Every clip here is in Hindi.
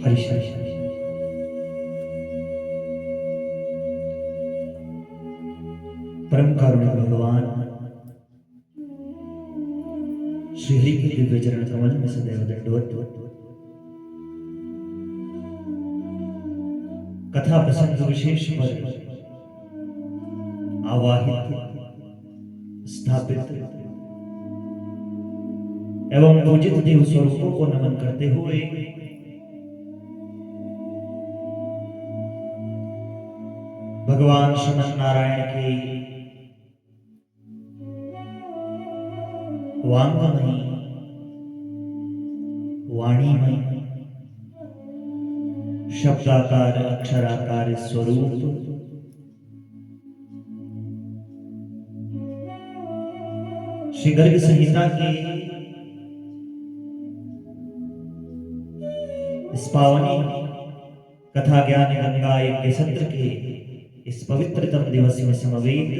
हरि हरि हरि। परम कारुणिक भगवान श्री हरि के दिव्य चरण कमल में सदैव दंडवत। कथा प्रसंग विशेष पर आवाहित स्थापित एवं पूजित देव स्वरूपों को नमन करते हुए भगवान श्रीमन नारायण के वांगमयी वाणीमयी शब्दाकार अक्षराकार स्वरूप श्री गर्ग संहिता के इस पावनी कथा ज्ञान गंगा यज्ञ सत्र के इस पवित्रतम दिवस में समवेत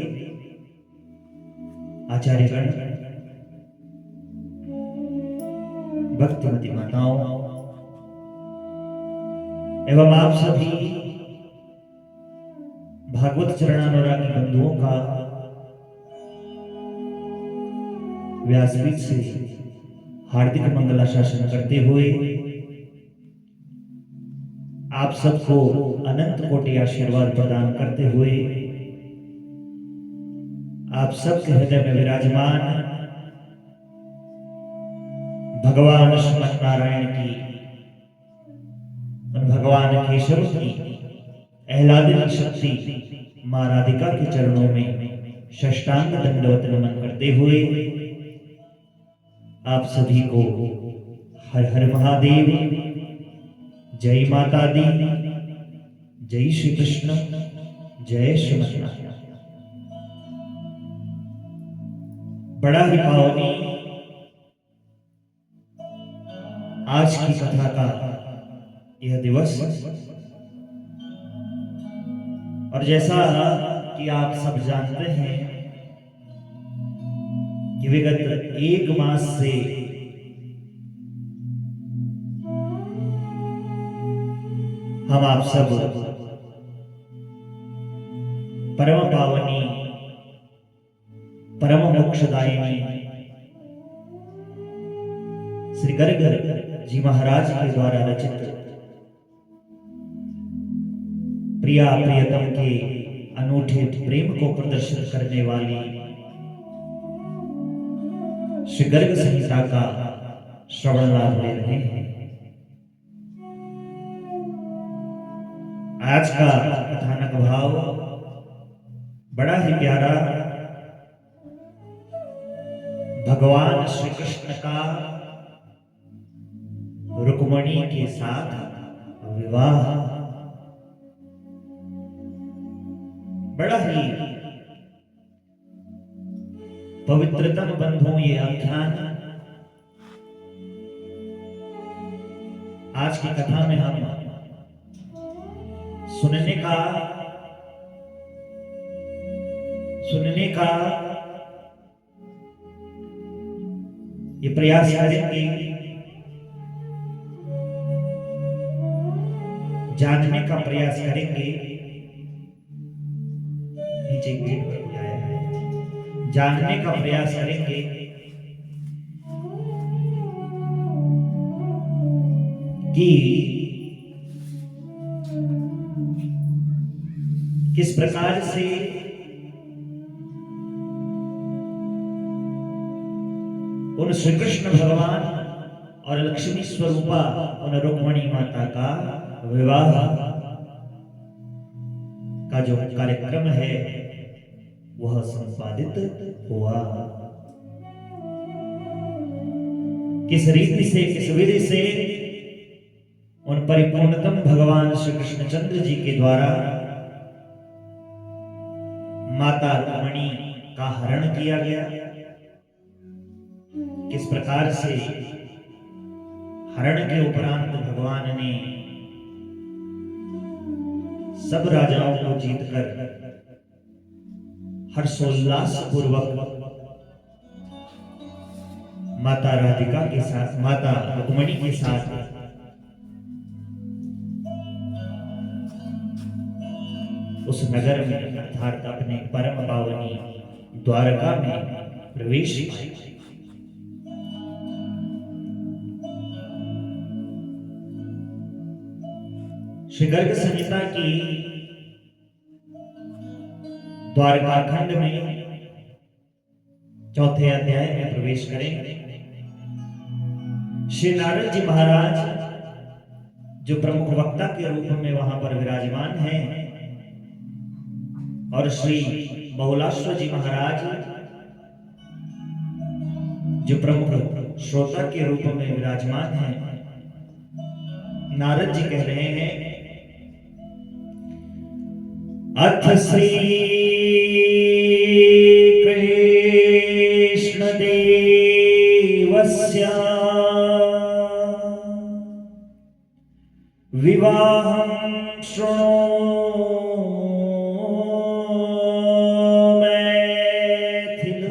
आचार्यगण, भक्तिमती माताओं एवं आप सभी भागवत चरणानुरागी बंधुओं का व्यासपीठ से हार्दिक मंगलाशासन करते हुए आप सबको अनंत कोटि आशीर्वाद प्रदान करते हुए आप सबके हृदय में विराजमान भगवान श्रीमन नारायण की, भगवान केशव की आह्लादिनी शक्ति मां राधिका के चरणों में साष्टांग दंडवत नमन करते हुए आप सभी को हर हर महादेव, जय माता दी, जय श्री कृष्ण, जय श्रीमन नारायण। बड़ा ही पावनी आज की कथा का यह दिवस, और जैसा कि आप सब जानते हैं कि विगत एक मास से हम आप सब परम पावनी परम मोक्षदायिनी श्री गर्ग जी महाराज के द्वारा रचित प्रिया प्रियतम के अनूठे प्रेम को प्रदर्शित करने वाली श्री गर्ग संहिता का श्रवण लाभ ले रहे हैं। आज का कथानक भाव बड़ा ही प्यारा, भगवान श्री कृष्ण का रुक्मणी के साथ विवाह। बड़ा ही पवित्रतम बंधुओं ये आख्यान आज की कथा में हम सुनने का ये प्रयास करेंगे, जानने का प्रयास करेंगे। नीचे गेट पर बुलाया है, जानने का प्रयास करेंगे कि किस प्रकार से उन श्री कृष्ण भगवान और लक्ष्मी स्वरूपा उन रुक्मणी माता का विवाह का जो कार्यक्रम है वह संपादित हुआ। किस रीति से, किस विधि से उन परिपूर्णतम भगवान श्री कृष्णचंद्र जी के द्वारा माता रुक्मणी का हरण किया गया, किस प्रकार से हरण के उपरांत भगवान ने सब राजाओं को जीतकर हर्षोल्लास पूर्वक माता राधिका के साथ, माता रुक्मणी के साथ उस नगर में अर्थात अपने परम पावनी द्वारका में प्रवेश किया। श्री गर्ग संहिता की द्वारका खंड में चौथे अध्याय में प्रवेश करें। श्री नारद जी महाराज जो प्रमुख वक्ता के रूप में वहां पर विराजमान हैं और श्री बहुलाश्व जी महाराज जो प्रमुख श्रोता के रूप में विराजमान हैं। नारद जी कह रहे हैं, अथ श्री कृष्ण देवस्य विवाहं शृणु मैथिल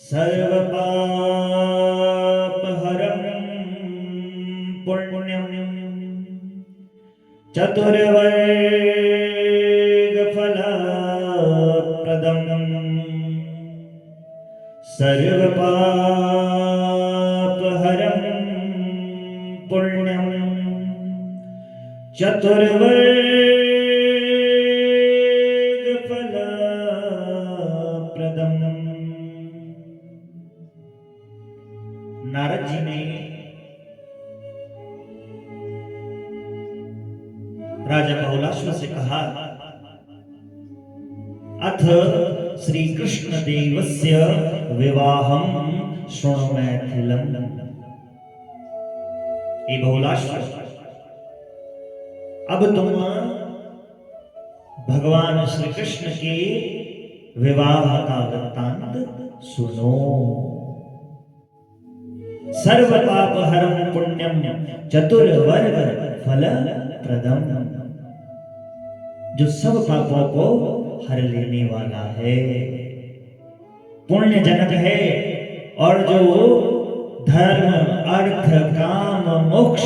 सर्वपापहरं पुण्यं चतुर्वर्गफलप्रदं सर्वपापहरं पुण्यं चतुर्वर्गफलप्रदं। नारद जी ने राजा बहुलाश्व से कहा, अथ श्री कृष्ण देवस्य विवाहं शृणु मैथिलम्। हे बहुलाश्व, अब तुम भगवान श्री कृष्ण के विवाह का वृत्तांत सुनो। सर्व पाप हरम पुण्यम चतुर्वर्ग फल प्रदम, जो सब पापों को हर लेने वाला है, पुण्य जनक है, और जो धर्म अर्थ काम मोक्ष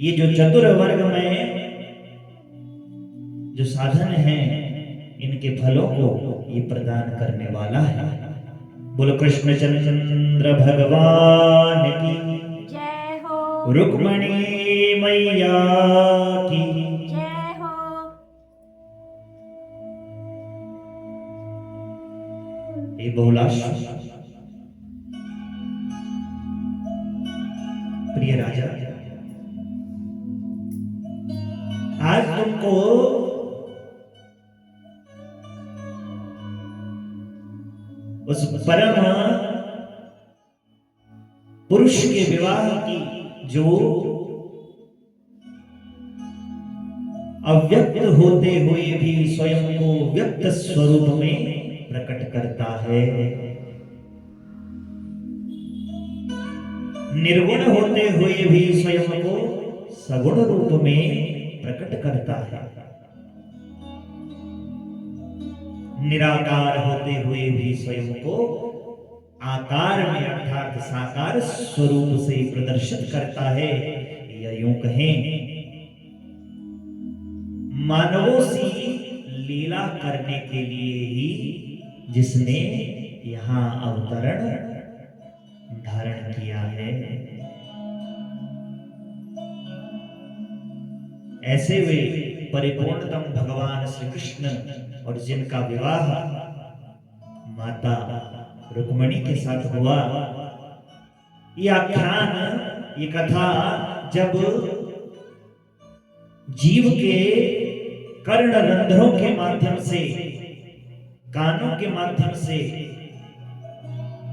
ये जो चतुर्वर्ग में जो साधन हैं इनके फलों को ये प्रदान करने वाला है। बोलो कृष्ण चंद्र भगवान की जय हो। रुक्मणी मैया की जय हो। ये बहुलाश्व प्रिय राजा, आज तुमको उस परम पुरुष के विवाह की जो अव्यक्त होते हुए भी स्वयं को व्यक्त स्वरूप में प्रकट करता है, निर्गुण होते हुए भी स्वयं को सगुण रूप में प्रकट करता है, निराकार होते हुए भी स्वयं को आकार में अर्थात साकार स्वरूप से प्रदर्शित करता है। या यूं कहें, मानवों सी लीला करने के लिए ही जिसने यहां अवतरण धारण किया है, ऐसे वे परिपूर्णतम भगवान श्री कृष्ण और जिनका विवाह माता रुक्मणी के साथ हुआ, ये आख्यान, ये कथा जब जीव के कर्ण रंध्रों के माध्यम से, कानों के माध्यम से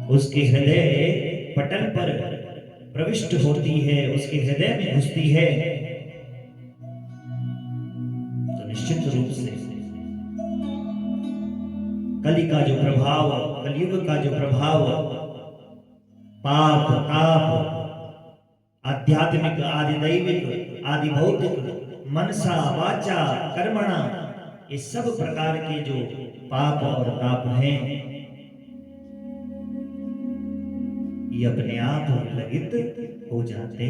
उसके हृदय पटल पर प्रविष्ट होती है, उसके हृदय में घुसती है, तो निश्चित रूप से कलि का जो प्रभाव, कलयुग का जो प्रभाव, पाप ताप, आध्यात्मिक आदि दैविक आदि भौतिक, मनसा वाचा कर्मणा, ये सब प्रकार के जो पाप और ताप हैं, ये अपने आप लगित हो जाते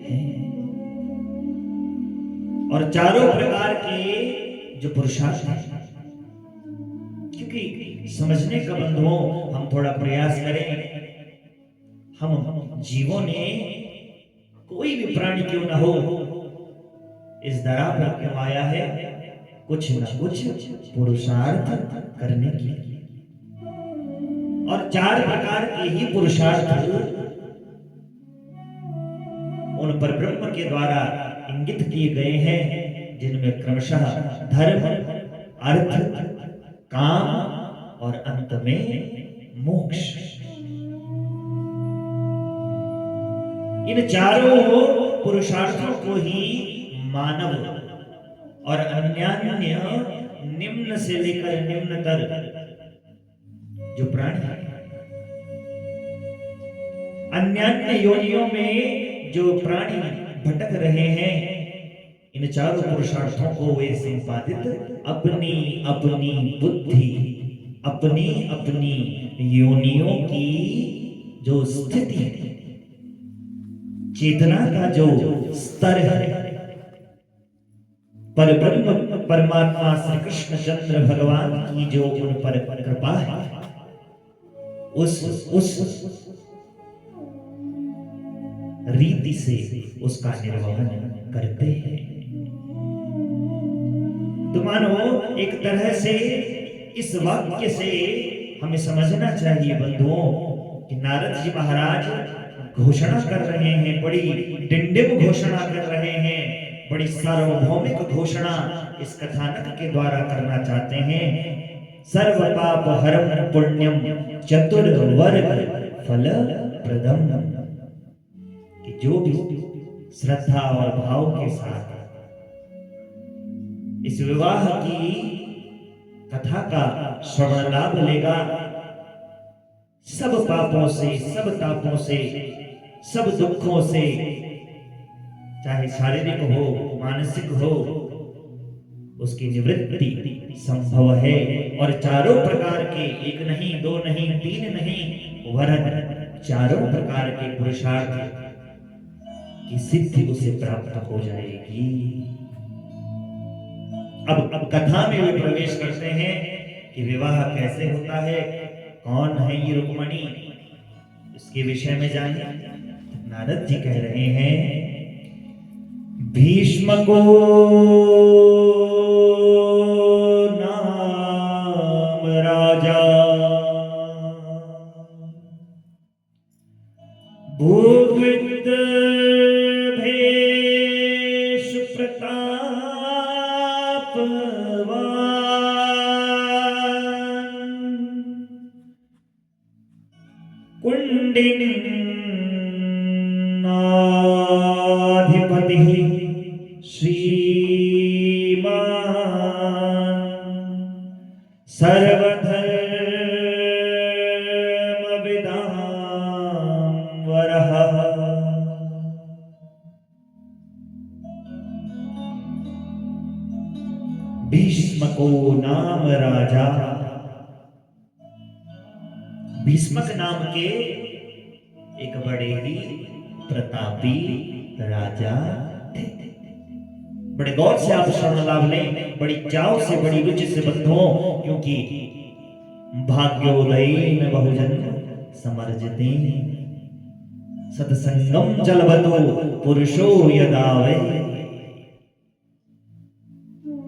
हैं। और चारों प्रकार के जो पुरुषार्थ हैं, क्योंकि समझने का बंधुओं हम थोड़ा प्रयास करें। हम जीवों ने कोई भी प्राणी क्यों ना हो इस धरा पर क्यों आया है, कुछ न कुछ पुरुषार्थ करने के लिए। और चार प्रकार के ही पुरुषार्थ उन पर ब्रह्म के द्वारा इंगित किए गए हैं, जिनमें क्रमशः धर्म, अर्थ, काम और अंत में मोक्ष। इन चारों पुरुषार्थों को ही मानव और अन्यान्य निम्न से लेकर निम्नतर जो प्राणी है, अन्यान्य योनियों में जो प्राणी भटक रहे हैं, इन चारों पुरुषार्थों को वे संपादित अपनी अपनी बुद्धि, अपनी अपनी योनियों की जो स्थिति है, चेतना का जो स्तर है, पर ब्रह्म परमात्मा श्री कृष्ण चंद्र भगवान की जो उन पर कृपा है, उस रीति से उसका निर्वहन करते हैं। तो मानो एक तरह से इस वाक्य से हमें समझना चाहिए बंधुओं कि नारद जी महाराज घोषणा कर रहे हैं, बड़ी डिंडिम घोषणा कर रहे हैं, बड़ी सार्वभौमिक घोषणा इस कथानक के द्वारा करना चाहते हैं। सर्व पाप हरम पुण्यम चतुर्वर्ग फल प्रदम, कि जो भी श्रद्धा और भाव के साथ इस विवाह की कथा का श्रवण लाभ लेगा, सब पापों से, सब तापों से, सब दुखों से, चाहे शारीरिक हो मानसिक हो, उसकी निवृत्ति संभव है। और चारों प्रकार के, एक नहीं दो नहीं तीन नहीं, वरन चारों प्रकार के पुरुषार्थ की सिद्धि उसे प्राप्त हो जाएगी। अब कथा में वे प्रवेश करते हैं कि विवाह कैसे होता है, कौन है ये रुक्मणी, इसके विषय में जानिए। नारद जी कह रहे हैं, भीष्म को नाम राजा भूविद भेष प्रतापवान कुंडिनी नाधिपति श्रीमान सर्वधर्म विदाम्बरः भीष्म को नाम राजा। भीष्मक नाम के एक बड़े ही प्रतापी राजा थे। बड़े गौर से आप श्रवण लाभ लें, बड़ी चाव से, बड़ी रुचि से बंधुओं, क्योंकि भाग्योदयेन बहुजन समर्जिते सत्संगम जलवतो पुरुषो यदावे।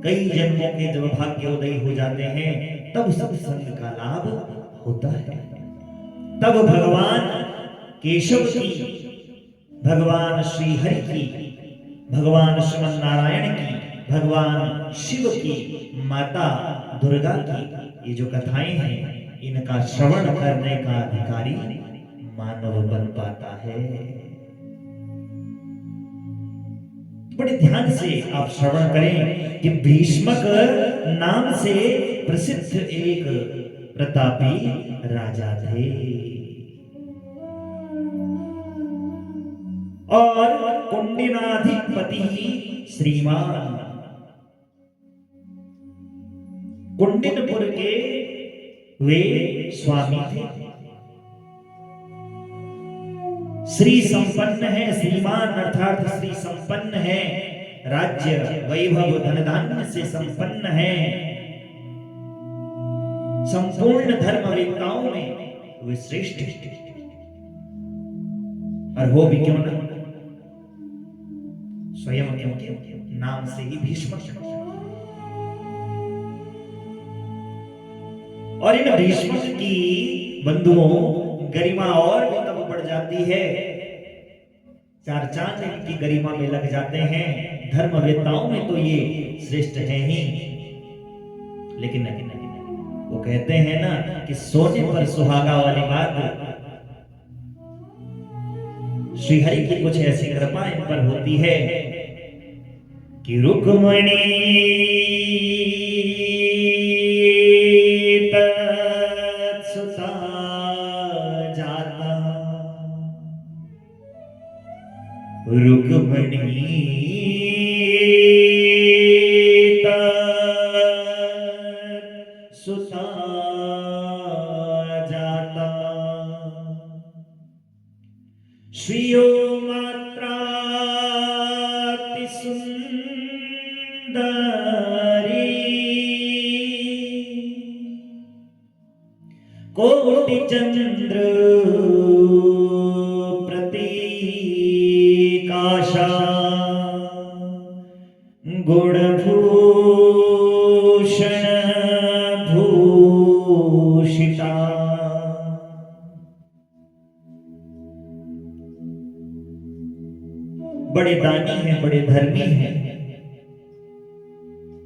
कई जन्मों के जब भाग्योदय हो जाते हैं तब सत्संग का लाभ होता है, तब भगवान केशव की, भगवान श्री हरि की, भगवान श्रीमन नारायण की, भगवान शिव की, माता दुर्गा की ये जो कथाएं हैं, इनका श्रवण करने का अधिकारी मानव बन पाता है। बड़े ध्यान से आप श्रवण करें कि भीष्मक नाम से प्रसिद्ध एक प्रतापी राजा थे और कुंडिनाधिपति श्रीमान। कुंडिनपुर के वे स्वामी थे, श्री संपन्न है, श्रीमान अर्थात श्री संपन्न है, राज्य वैभव धन धान्य से संपन्न है, संपूर्ण धर्मवेत्ताओं में वे श्रेष्ठ हैं। और हो भी क्यों ना, स्वयं क्योंकि नाम से ही भीष्म। और इन भीष्म की बंधुओं गरिमा और भी तब बढ़ जाती है, चार चांद इनकी गरिमा में लग जाते हैं। धर्मवेत्ताओं में तो ये श्रेष्ठ हैं ही, लेकिन वो कहते हैं ना कि सोने पर सुहागा वाली बात, श्रीहरि की कुछ ऐसी कृपा इन पर होती है कि रुक्मणी तत्सुता जाता, रुक्मणी तत्सुता जाता, श्रियो मात्राति सुंदरी, कोटि चंद्र प्रतीकाशा, गुणभूषण भूषिता। बड़े दानी हैं, बड़े धर्मी हैं,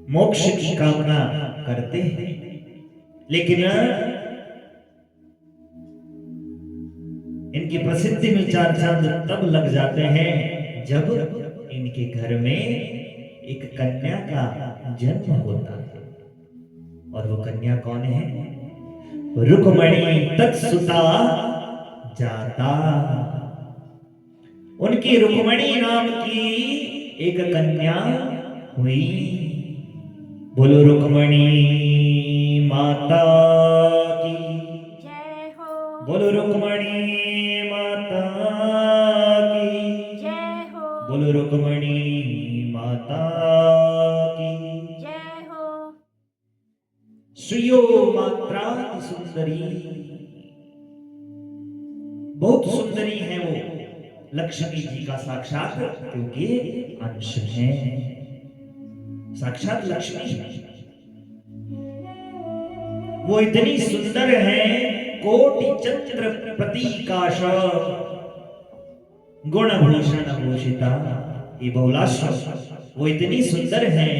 मोक्ष की कामना करते हैं, लेकिन इनकी प्रसिद्धि में चार चांद तब लग जाते हैं जब इनके घर में एक कन्या का जन्म होता है। और वो कन्या कौन है? रुक्मणी तत्सुता जाता। उनकी रुक्मणी नाम की एक कन्या हुई। बोलो रुक्मणी माता की जय हो। बोलो रुक्मणी माता की जय हो। बोलो रुक्मणी माता की जय हो। श्रियो मात्रा सुंदरी, बहुत सुंदरी है वो, लक्ष्मी जी का साक्षात क्योंकि अंश है, साक्षात लक्ष्मी है। वो इतनी सुंदर है, कोटि चंद्र प्रतीकाश, गुण भूषण भूषिता। ये बहुलाश्व, वो इतनी सुंदर है,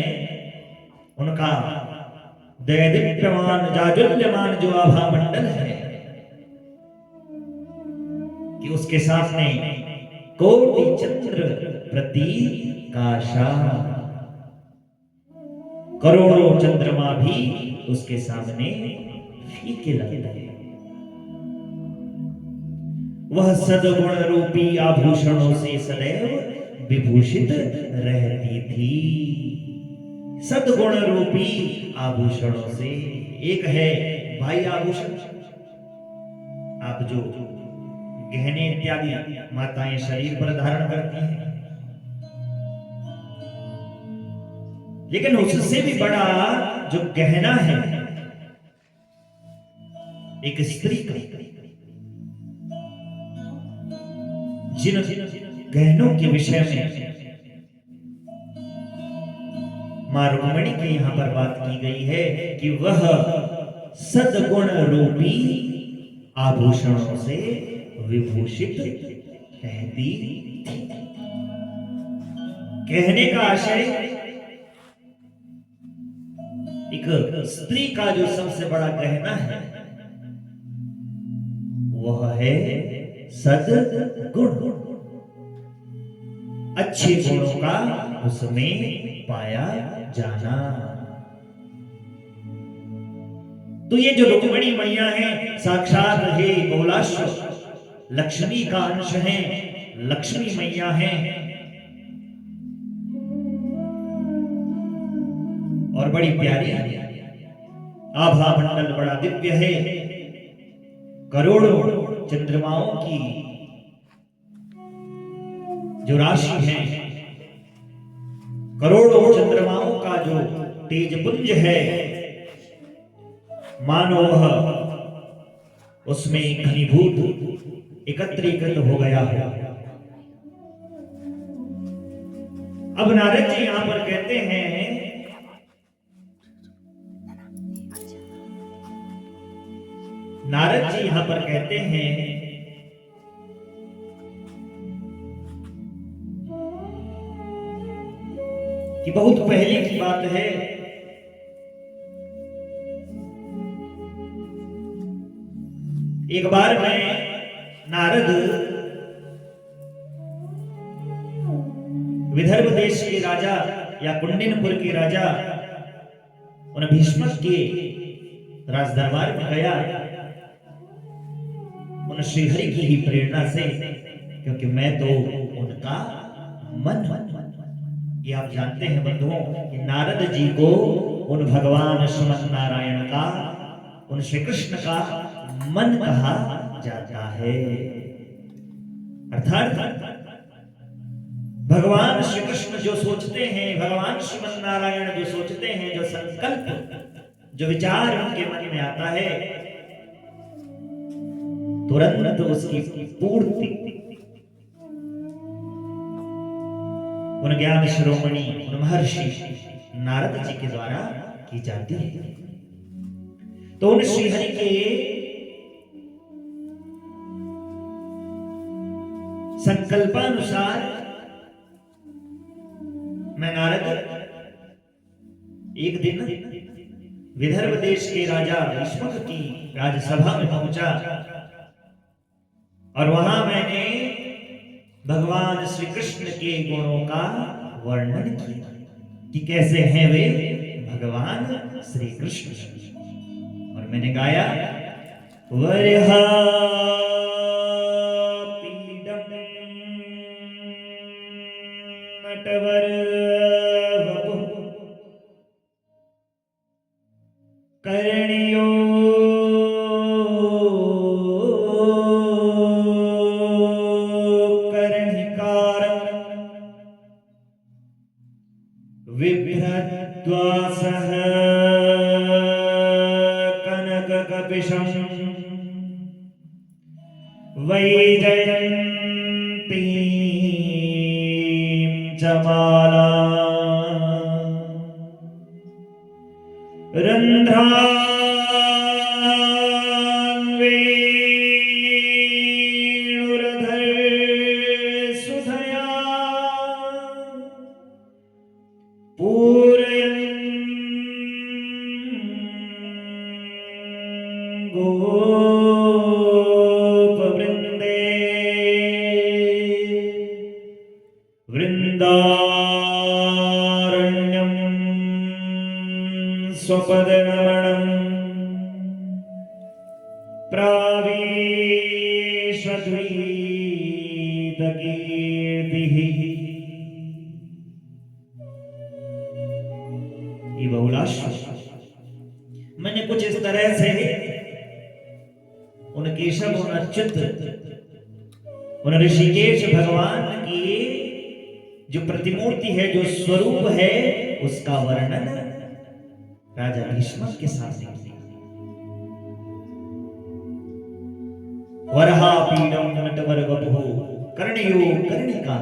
उनका दैदीप्यमान जाज्वल्यमान जो आभा मंडल है कि उसके सामने कोटि चंद्र प्रतीकाशा, करोड़ों चंद्रमा भी उसके सामने फीके लगते हैं। वह सद्गुण रूपी आभूषणों से सदैव विभूषित रहती थी। सद्गुण रूपी आभूषणों से, एक है बाह्य आभूषण, आप जो गहने इत्यादि माताएं शरीर पर धारण करती हैं, लेकिन उससे भी बड़ा जो गहना है एक स्त्री का। जिन गहनों के विषय में मां रुक्मिणी की यहां पर बात की गई है कि वह सद्गुण रूपी आभूषणों से विभूषित रहती थी। कहने का आशय, एक स्त्री का जो सबसे बड़ा गहना है वह है सद्गुण, अच्छे गुणों का उसमें पाया जाना। तो ये जो रुक्मिणी मैया है, साक्षात हे बहुलाश्व लक्ष्मी का अंश है, लक्ष्मी मैया है। और बड़ी प्यारी है, आभा मंडल बड़ा दिव्य है, करोड़ों चंद्रमाओं की जो राशि है करोड़ों चंद्रमाओं का जो तेज पुंज है, मानो वह उसमें घनीभूत एकत्रीकृत हो गया हो। अब नारद जी यहां पर कहते हैं नारद जी यहां पर कहते हैं कि बहुत पहले की बात है, एक बार मैं नारद विदर्भ देश के राजा या कुंडिनपुर के राजा उन भीष्मक के राज दरबार में गया, उन श्रीहरि की ही प्रेरणा से, क्योंकि मैं तो उनका मन ये आप जानते हैं बंधुओं कि नारद जी को उन भगवान श्रीमन नारायण का, उन श्री कृष्ण का मन कहा जाता है। अर्थात भगवान श्री कृष्ण जो सोचते हैं, भगवान श्रीमन नारायण जो सोचते हैं, जो संकल्प, जो विचार उनके मन में आता है, तुरंत उसकी पूर्ति उन ज्ञान शिरोमणि, उन महर्षि नारद जी के द्वारा की जाती है। तो उन श्रीहरि के संकल्पानुसार मैं नारद एक दिन विदर्भ देश के राजा भीष्मक की राजसभा में पहुंचा और वहां मैंने भगवान श्री कृष्ण के गुणों का वर्णन किया कि कैसे हैं वे भगवान श्री कृष्ण। और मैंने गाया वरहा पीडम नटवर वपुः कर्णियो विभ्रद्वासः कनककपिशं वैजयन्तीं च मालां रन्ध्रान् वेणुरधरसुधया गोपवृन्दे वृन्दारण्यं स्वपदनमनं प्रावेशद्वीतकीर्तिः। ये बहुलाश्व मैंने कुछ इस तरह से उन केशव, उन अच्युत, उन ऋषिकेश भगवान की जो प्रतिमूर्ति है, जो स्वरूप है, उसका वर्णन राजा भीष्मक के सामने किया। वरहा पीडम नटवर वपुः कर्णयो कर्णिका,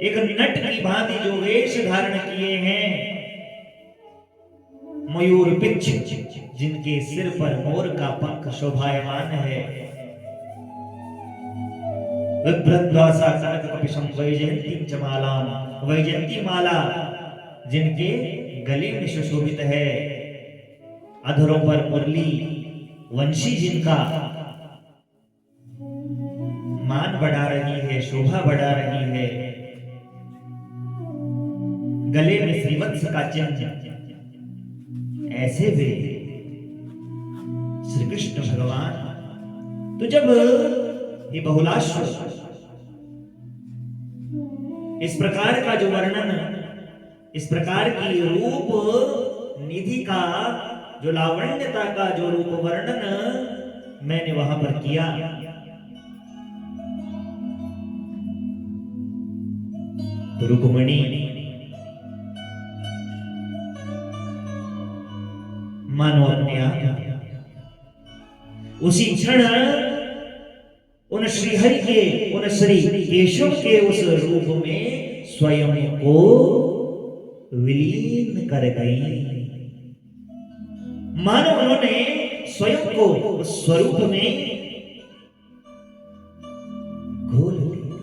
एक नट की भांति जो वेश धारण किए हैं, मयूर पिच्छ जिनके सिर पर मोर का पंख शोभायमान है, विभ्रद्वासा कनककपिशं वैजयन्तीं च मालां, वैजयंती माला जिनके गले में सुशोभित है, अधरों पर मुरली, वंशी जिनका मान बढ़ा रही है, शोभा बढ़ा रही है, गले में श्रीवत्स का चिन्ह, ऐसे वे श्री कृष्ण भगवान। तो जब ये बहुलाश्व इस प्रकार का जो वर्णन, इस प्रकार की रूप निधि का, जो लावण्यता का जो रूप वर्णन मैंने वहां पर किया, तो रुक्मिणी मानो अपने आप उसी क्षण उन श्रीहरि के, उन श्री केशव के उस रूप में स्वयं को विलीन कर गई। मानो उन्होंने स्वयं को उस स्वरूप में घोल लिया,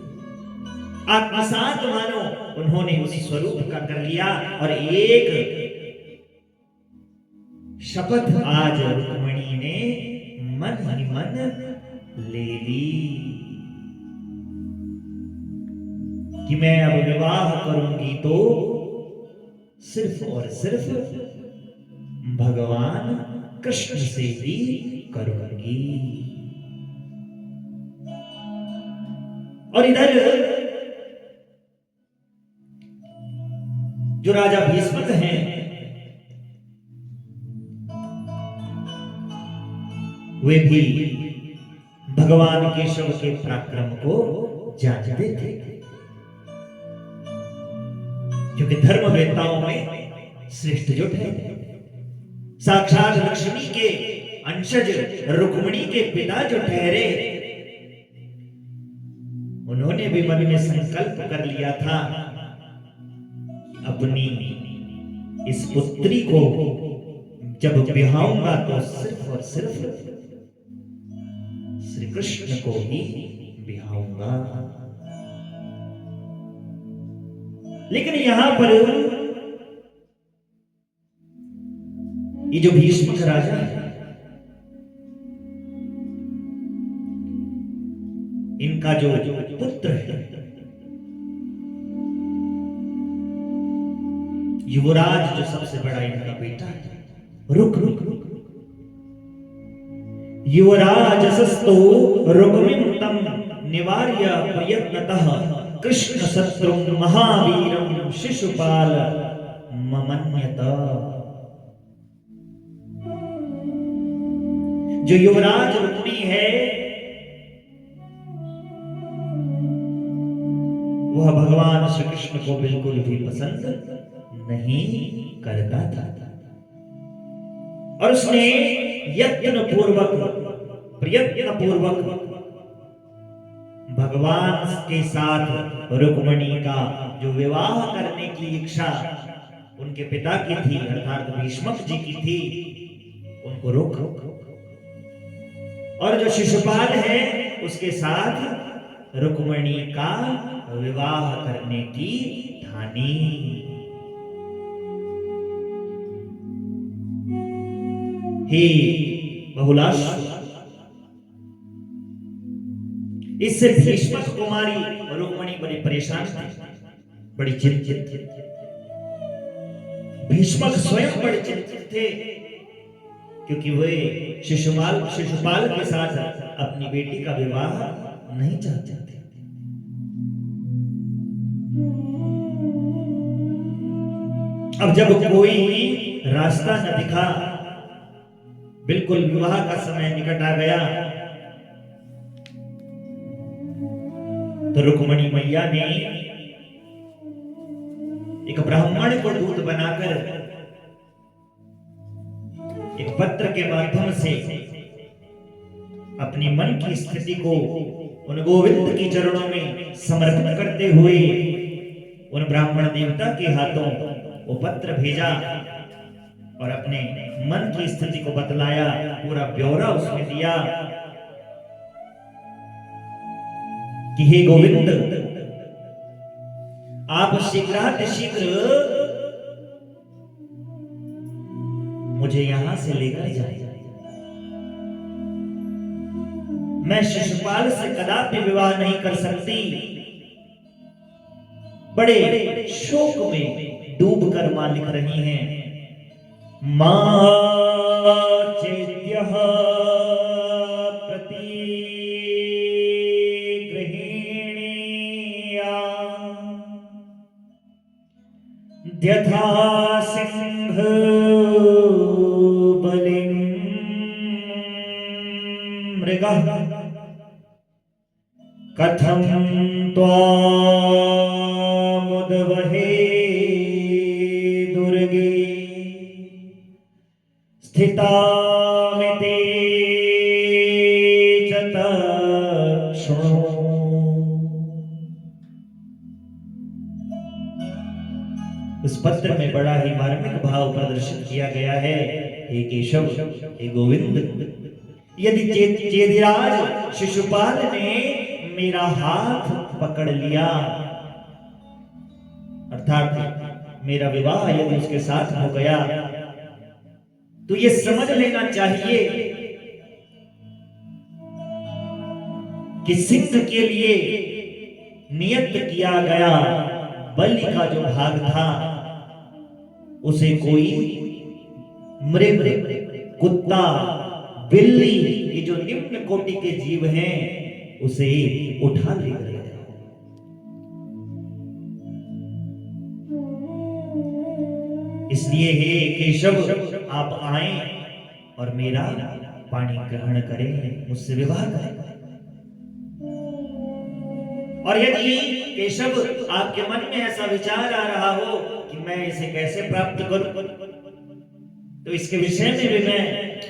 आत्मसात मानो उन्होंने उस स्वरूप का कर लिया। और एक शपथ आज रुक्मिणी ने मन ही मन ले ली कि मैं अब विवाह करूंगी तो सिर्फ और सिर्फ भगवान कृष्ण से ही करूंगी। और इधर जो राजा भीष्मक हैं वे भी भगवान केशव के पराक्रम को जानते थे, क्योंकि धर्मवेत्ताओं में श्रेष्ठ जो थे, साक्षात लक्ष्मी के अंशज रुक्मिणी के पिता जो ठहरे, उन्होंने भी मन में संकल्प कर लिया था अपनी इस पुत्री को जब ब्याहूंगा तो सिर्फ और सिर्फ श्री कृष्ण को ही ब्याहूंगा। लेकिन यहां पर ये जो भीष्मक राजा है, इनका जो पुत्र है युवराज, जो सबसे बड़ा इनका बेटा है, रुक रुक रुक युवराजसस्तो रुक्मिं तं निवार्य प्रयत्नतः कृष्ण शत्रुं महावीरं शिशुपाल ममन्यत। जो युवराज रुक्मी है वह भगवान श्री कृष्ण को बिल्कुल भी पसंद नहीं करता था, और उसने यत्न पूर्वक प्रयत्न पूर्वक भगवान के साथ रुक्मिणी का जो विवाह करने की इच्छा उनके पिता की थी, अर्थात भीष्मक जी की थी, उनको रोक। और जो शिशुपाल है उसके साथ रुक्मिणी का विवाह करने की ठानी। हे बहुलाश्व, इससे भीष्मक कुमारी और रुक्मिणी बड़ी परेशान थी, बड़ी चिंतित थी। भीष्मक स्वयं बड़े चिंतित थे, क्योंकि वे शिशुपाल के साथ अपनी बेटी का विवाह नहीं चाहते थे। अब जब कोई रास्ता न दिखा, बिल्कुल विवाह का समय निकट आ गया, तो रुक्मिणी मैया ने एक ब्राह्मण को दूत बनाकर एक पत्र के माध्यम से अपनी मन की स्थिति को उन गोविंद के चरणों में समर्पित करते हुए उन ब्राह्मण देवता के हाथों वो पत्र भेजा और अपने मन की स्थिति को बतलाया, पूरा ब्यौरा उसमें दिया कि हे गोविंद, आप शीघ्रातिशीघ्र मुझे यहां से लेकर जाइए। मैं शिशुपाल से कदापि विवाह नहीं कर सकती। बड़े शोक में डूबकर मां लिख रही हैं, मां चैत्यः यथा सिंह बलिं मृगः कथं त्वामुत्थितः वहे दुर्गे स्थिता मिते च तक्षणो। इस पत्र में बड़ा ही मार्मिक भाव प्रदर्शित किया गया है। हे केशव, हे गोविंद, यदि चेदिराज शिशुपाल ने मेरा हाथ पकड़ लिया, अर्थात मेरा विवाह यदि उसके साथ हो गया, तो ये समझ लेना चाहिए कि सिंह के लिए नियत किया गया बलि का जो भाग था, उसे कोई मृग, कुत्ता, बिल्ली, ये जो निम्न कोटि के जीव हैं, उसे उठा ले गया। इसलिए हे केशव, आप आए और मेरा पानी ग्रहण करें, मुझसे विवाह करें। और यदि केशव आपके मन में ऐसा विचार आ रहा हो कि मैं इसे कैसे प्राप्त करूं, तो इसके विषय में भी मैं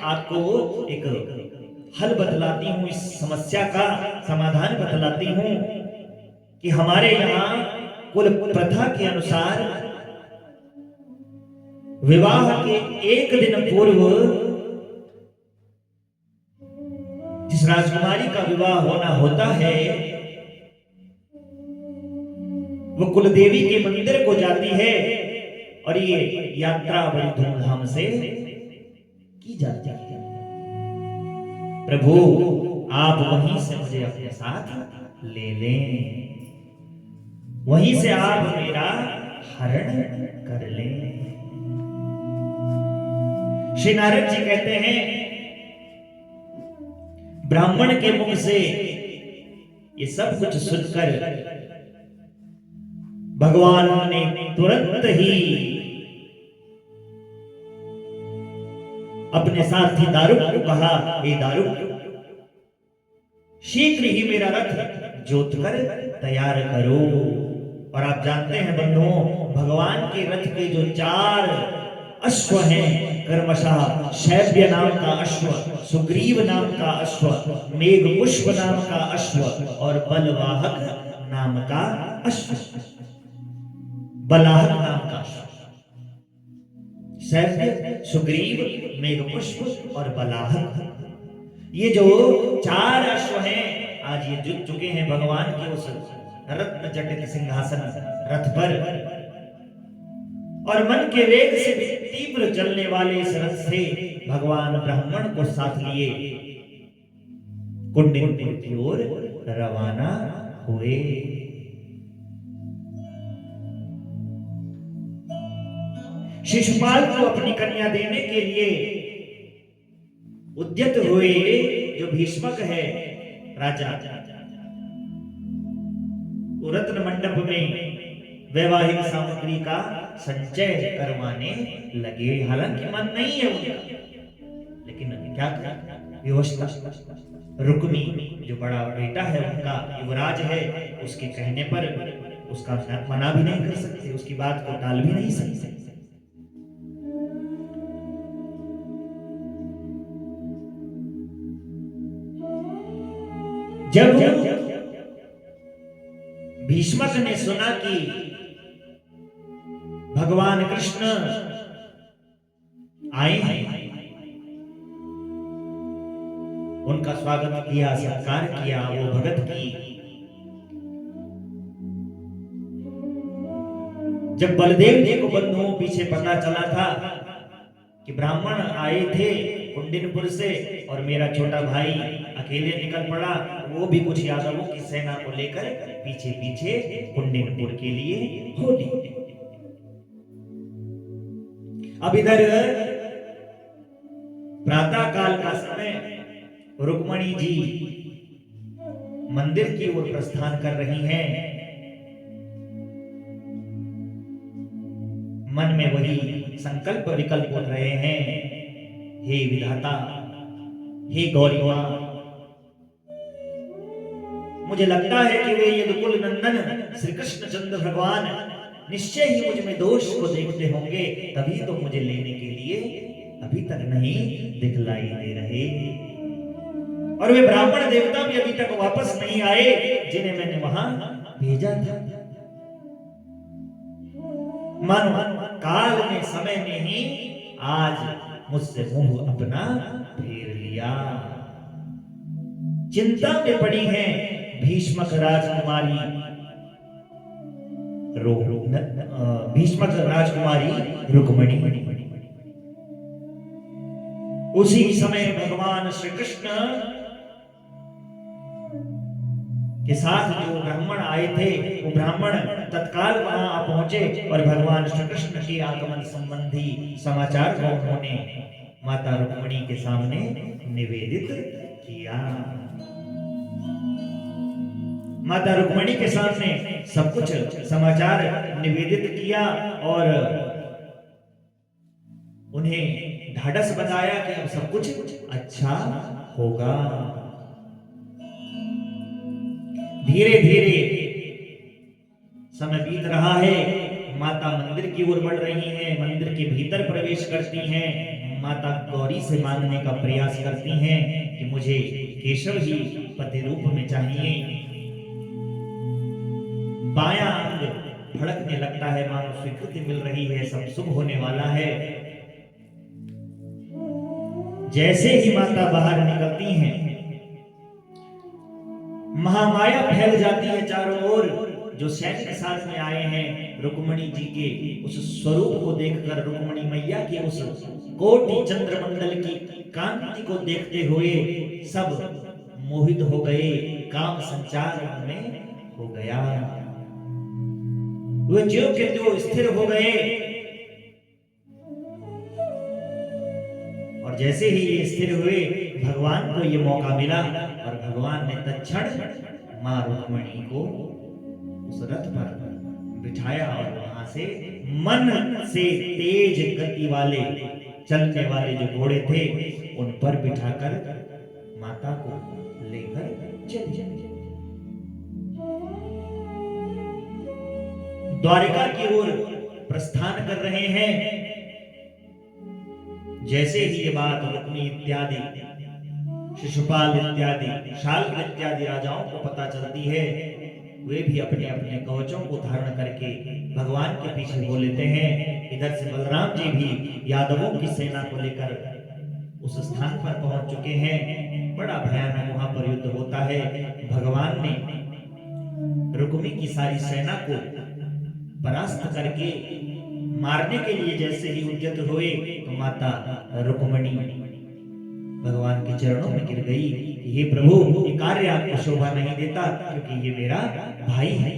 आपको एक हल बतलाती हूं, इस समस्या का समाधान बतलाती हूं कि हमारे यहां कुल प्रथा के अनुसार विवाह के एक दिन पूर्व जिस राजकुमारी का विवाह होना होता है, वो कुलदेवी के मंदिर को जाती है और ये यात्रा बड़ी धूमधाम से की जाती है। प्रभु, आप वहीं से मुझे अपने साथ ले लें, वहीं से आप मेरा हरण कर लें। श्री नारद जी कहते हैं, ब्राह्मण के मुख से ये सब कुछ सुनकर भगवान ने तुरंत ही अपने साथी दारुक को कहा, हे दारुक, शीघ्र ही मेरा रथ जोतकर तैयार करो। और आप जानते हैं बंधुओं, भगवान के रथ के जो 4 अश्व हैं, कर्मशः शैव्य नाम का अश्व, सुग्रीव नाम का अश्व, मेघपुष्प नाम का अश्व और बलवाहक नाम का अश्व, बलाहक नाम का अश्व। शैव्य, सुग्रीव, मेघपुष्प और बलाहक, ये जो 4 अश्व हैं, आज ये जुट चुके हैं भगवान के उस रत्न जटित सिंहासन रथ पर। और मन के वेग से तीव्र चलने वाले इस रथ से भगवान ब्राह्मण को साथ लिए कुंडिनपुर की ओर रवाना हुए। शिशुपाल को अपनी कन्या देने के लिए उद्यत हुए जो भीष्मक है राजा, रत्न मंडप में वैवाहिक सामग्री का संचय करवाने लगे। हालांकि मन नहीं है उनका, लेकिन क्या व्यवस्था, रुक्मी जो बड़ा बेटा है उनका, युवराज है, उसके कहने पर उसका मना भी नहीं कर सकते, उसकी बात को टाल भी नहीं सकते। जब भीष्मक ने सुना कि भगवान कृष्ण आए हैं, उनका स्वागत किया, सत्कार किया, वो भगत की। जब बलदेव जी को बंधुओं पीछे पता चला था कि ब्राह्मण आए थे कुंडिनपुर से और मेरा छोटा भाई अकेले निकल पड़ा, वो भी कुछ यादवों की सेना को लेकर पीछे पीछे कुंडिनपुर के लिए हो निकले। अब इधर प्रातः काल का समय, रुक्मणी जी मंदिर की ओर प्रस्थान कर रही हैं। मन में वही संकल्प विकल्प उठ रहे हैं, हे विधाता, हे गौरी मां, मुझे लगता है कि वे यदुकुल नंदन श्री कृष्ण चंद्र भगवान निश्चय ही मुझ में दोष को देखते होंगे, तभी तो मुझे लेने के लिए अभी तक नहीं दिखलाई दे रहे। और वे ब्राह्मण देवता भी अभी तक वापस नहीं आए जिन्हें मैंने वहां भेजा था। मन काल ने, समय ने ही आज मुझसे मुंह अपना फेर लिया। चिंता में पड़ी है भीष्मक राजकुमारी भीष्मक राजकुमारी रुक्मिणी। उसी समय भगवान श्री कृष्ण के साथ जो ब्राह्मण आए थे, वो ब्राह्मण तत्काल वहां पहुंचे और भगवान श्री कृष्ण के आगमन संबंधी समाचार को उन्होंने माता रुक्मिणी के सामने निवेदित किया। माता रुक्मिणी के सामने सब कुछ समाचार निवेदित किया और उन्हें ढाढ़स बताया कि अब सब कुछ अच्छा होगा। धीरे धीरे समय बीत रहा है। माता मंदिर की ओर बढ़ रही हैं, मंदिर के भीतर प्रवेश करती हैं। माता गौरी से मांगने का प्रयास करती हैं कि मुझे केशव ही पति रूप में चाहिए। बायां अंग भड़कने लगता है, मानो स्वीकृति मिल रही है, सब शुभ होने वाला है। जैसे ही माता बाहर निकलती हैं, महामाया फैल जाती है चारों ओर। जो सैनिक साथ में आए हैं रुक्मिणी जी के उस स्वरूप को देखकर, रुक्मिणी मैया के उस कोटि चंद्रमंडल की कांति को देखते हुए सब मोहित हो गए, काम संचार में हो गया। वे ज्यों के त्यों स्थिर हो गए और जैसे ही ये स्थिर हुए, भगवान को ये मौका मिला और भगवान ने तत्क्षण मां रुक्मिणी को उस रथ पर बिठाया और वहां से मन से तेज गति वाले चलने वाले जो घोड़े थे उन पर बिठाकर माता को लेकर चले। द्वारिका की ओर प्रस्थान कर रहे हैं। जैसे ही ये बात रुक्मी इत्यादि, शिशुपाल इत्यादि, शाल्व इत्यादि राजाओं को पता चलती है, वे भी अपने अपने कवचों को धारण करके भगवान के पीछे हो लेते हैं। इधर से बलराम जी भी यादवों की सेना को लेकर उस स्थान पर पहुंच चुके हैं। बड़ा भयानक वहां पर युद्ध होता है। भगवान ने रुक्मी की सारी सेना को परास्त करके मारने के लिए जैसे ही उद्यत हुए तो माता रुक्मिणी भगवान के चरणों में गिर गई। हे प्रभु, ये कार्य आपको शोभा नहीं देता क्योंकि ये मेरा भाई है।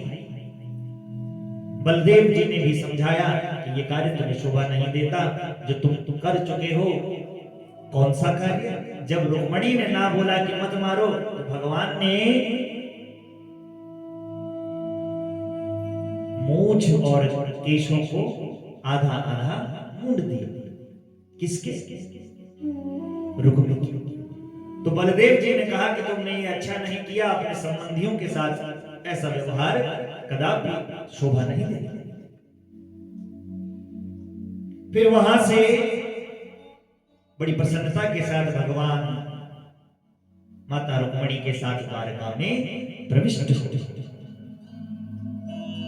बलदेव जी ने भी समझाया कि ये कार्य तुम्हें शोभा नहीं देता जो तुम कर चुके हो। कौन सा कार्य? जब रुक्मिणी ने ना बोला कि मत मारो तो भगवान ने मूंछ और केशों को आधा आधा मुंड दिया। किसके? रुक्मिणी की। तो बलदेव जी ने कहा कि तुमने ये अच्छा नहीं किया, अपने संबंधियों के साथ ऐसा व्यवहार कदापि शोभा नहीं देता। फिर वहां से बड़ी प्रसन्नता के साथ भगवान माता रुक्मिणी के साथ द्वारका में प्रविष्ट हुए।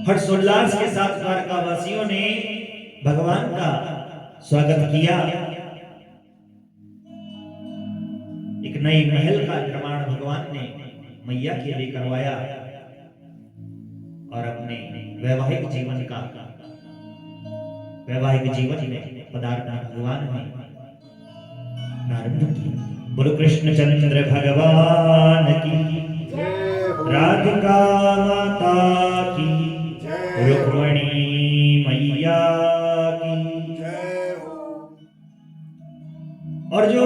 हर्षोल्लास के साथ द्वारका वासियों ने भगवान का स्वागत किया। एक नई महल का निर्माण भगवान ने मैया के लिए करवाया और अपने वैवाहिक जीवन में पदार्पण भगवान ने प्रारंभ किया। बोलो कृष्ण चंद्र भगवान की, राधिका माता की, रुक्मिणी मैया की जय हो। और जो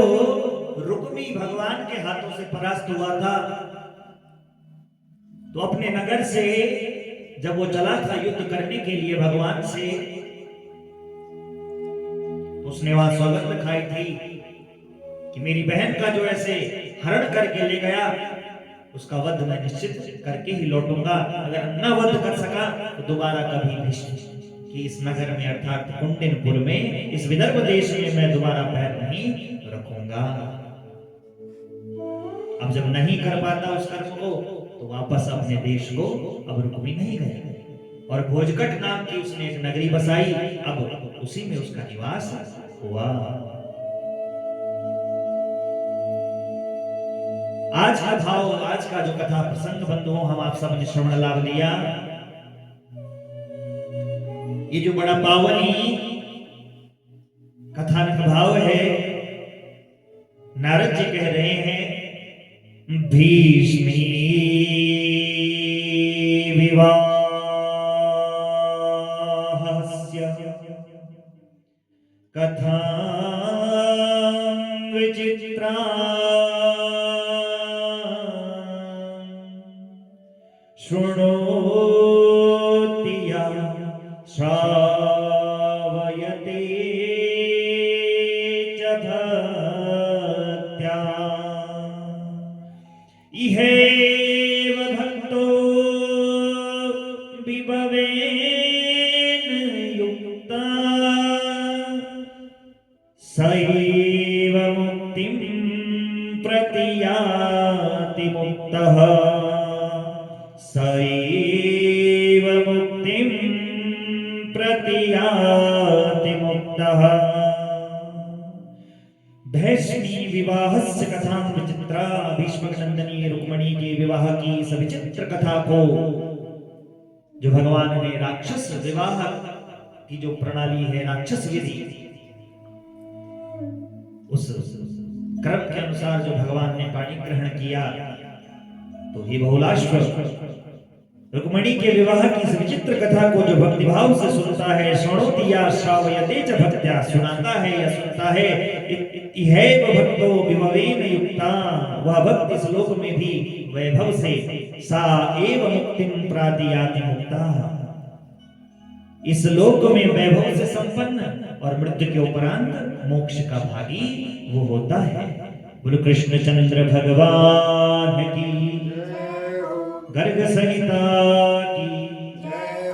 रुक्मी भगवान के हाथों से परास्त हुआ था तो अपने नगर से जब वो चला था युद्ध करने के लिए भगवान से, उसने वहां सौगंध खाई थी कि मेरी बहन का जो ऐसे हरण करके ले गया उसका वध मैं निश्चित करके ही लौटूंगा। अगर न वध कर सका तो दोबारा कभी भी कि इस नगर में अर्थात कुंडिनपुर में, इस विदर्भ देश में मैं दोबारा पैर नहीं रखूंगा। अब जब नहीं कर पाता उस कर्म को, तो वापस अपने देश को अब रुक भी नहीं गया और भोजकट नाम की उसने एक नगरी बसाई। अब उसी में उसका निवास हुआ। आज का भाव, आज का जो कथा प्रसंग बंधुओं हम आप सब ने श्रवण लाभ लिया, ये जो बड़ा पावनी कथानक भाव है, नारद जी कह रहे हैं भीष्मी विवाहस्य कथा विचित्रा शृणोति या श्रावयते च भक्त्या इहैव भक्तो विभवेन युक्ता सैव मुक्तिं प्रतियाति मुक्तः सैव मुक्तिं प्रतियाति मुक्तः। भैष्मी विवाहस्य कथा विचित्रा, भीष्म नंदनी रुक्मणी के विवाह की इस विचित्र कथा को जो भगवान ने राक्षस विवाह की जो प्रणाली है, राक्षस विधि, उस क्रम के अनुसार जो भगवान ने पाणी ग्रहण किया, तो ही बहुलाश्व रुक्मणी के विवाह की इस विचित्र कथा को जो भक्तिभाव से सुनता है, श्रृणोति या श्रावयते च भक्त्या, सुनाता है या सुनता है, इहैव भक्तो विभवेन युक्ता, वह भक्त इस लोक में भी वैभव से सा एव मुक्तिं प्रातियाति मुक्ता, इस लोक में वैभव से संपन्न और मृत्यु के उपरांत मोक्ष का भागी वो होता है। बोलो कृष्ण चंद्र भगवान की, गर्ग सहिता की,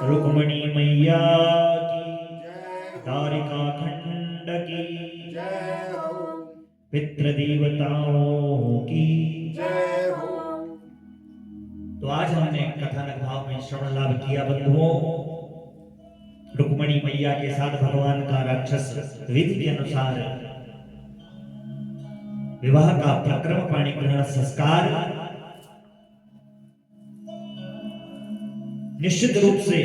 रुक्मणी मैया की, द्वारिका खंड की, पितृदेवताओं की। तो आज हमने कथानक भाव में श्रवण लाभ किया बंधुओं, रुक्मणी मैया के साथ भगवान का राक्षस विधि के अनुसार विवाह का प्रक्रम पाणी ग्रहण संस्कार निश्चित रूप से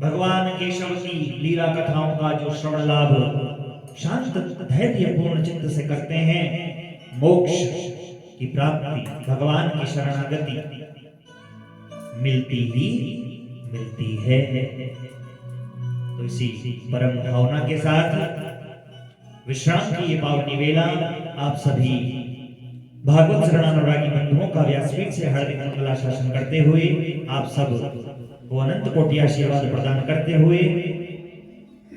भगवान केशव की लीला कथाओं का जो श्रवण लाभ शांत धैर्यपूर्ण चित्त से करते हैं, मोक्ष की प्राप्ति, भगवान की शरणागति मिलती ही मिलती है। तो इसी परम भावना के साथ विश्राम की ये पावनी वेला आप सभी भागवत शरणानुरागी बंधुओं का व्यासपीठ से हार्दिक मंगला शासन करते हुए आप सब को अनंत कोटि आशीर्वाद प्रदान करते हुए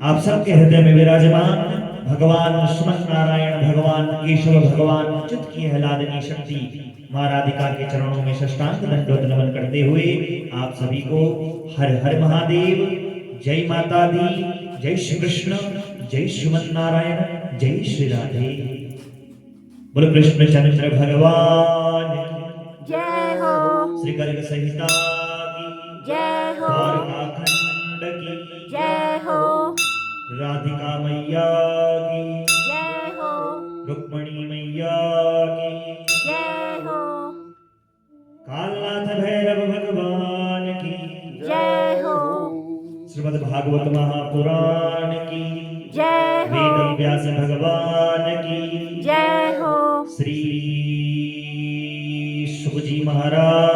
आप सबके हृदय में विराजमान भगवान श्रीमन नारायण, भगवान केशव, भगवान चित्त की आह्लादनी शक्ति मां राधिका के चरणों में साष्टांग दंडवत नमन करते हुए आप सभी को हर हर महादेव, जय माता दी, जय श्री कृष्ण, जय श्रीमन नारायण, जय श्री राधे। बोलो कृष्ण चंद्र भगवान की जय हो, श्री गर्ग संहिता की जय हो, द्वारका खंड की जय हो, राधिका मैया की जय हो, रुक्मणी मैया की जय हो, कालनाथ भैरव भगवान की जय हो, श्रीमद् भागवत महापुराण की जय हो, वेद व्यास भगवान की जय हो, श्री शुभजी महाराज